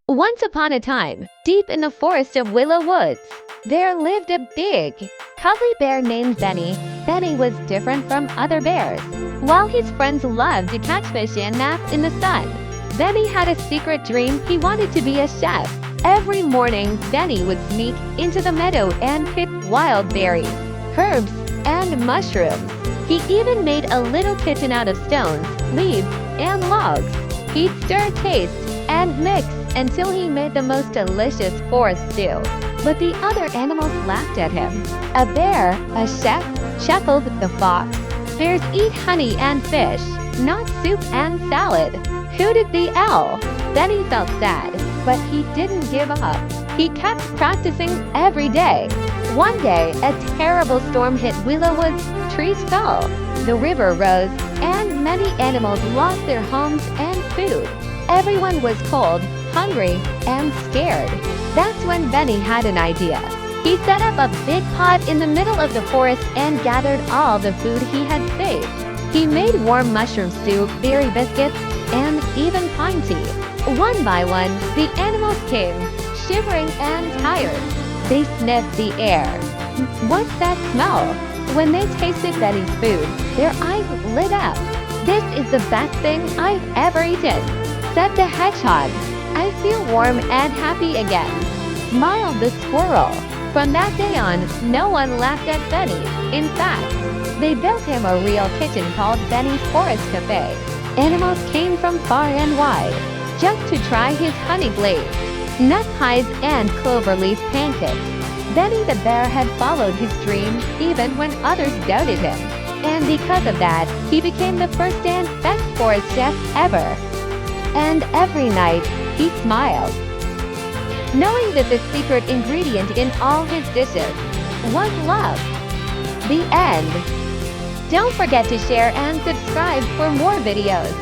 Once upon a time, deep in the forest of Willow Woods, there lived a big, cuddly bear named Benny. Benny was different from other bears. While his friends loved to catch fish and nap in the sun, Benny had a secret dream. He wanted to be a chef. Every morning, Benny would sneak into the meadow and pick wild berries, herbs, and mushrooms. He even made a little kitchen out of stones, leaves, and logs. He'd stir, taste, and mix until he made the most delicious forest stew. But the other animals laughed at him. "A bear, a chef?" chuckled the fox. "Bears eat honey and fish, not soup and salad," hooted the owl. Benny felt sad, but he didn't give up. He kept practicing every day. One day, a terrible storm hit Willow Woods. Trees fell, the river rose, and many animals lost their homes and food. Everyone was cold, hungry, and scared. That's when Benny had an idea. He set up a big pot in the middle of the forest and gathered all the food he had saved. He made warm mushroom stew, berry biscuits, and even pine tea. One by one, the animals came, shivering and tired. They sniffed the air. "What's that smell?" When they tasted Benny's food, their eyes lit up. "This is the best thing I've ever eaten," said the hedgehog. "I feel warm and happy again," smiled the squirrel. From that day on, no one laughed at Benny. In fact, they built him a real kitchen called Benny's Forest Cafe. Animals came from far and wide just to try his honey glazed, nut pies, and clover-leaf pancakes. Benny the bear had followed his dream even when others doubted him. And because of that, he became the first and best forest chef ever. And every night, he smiled, knowing that the secret ingredient in all his dishes was love. The end. Don't forget to share and subscribe for more videos.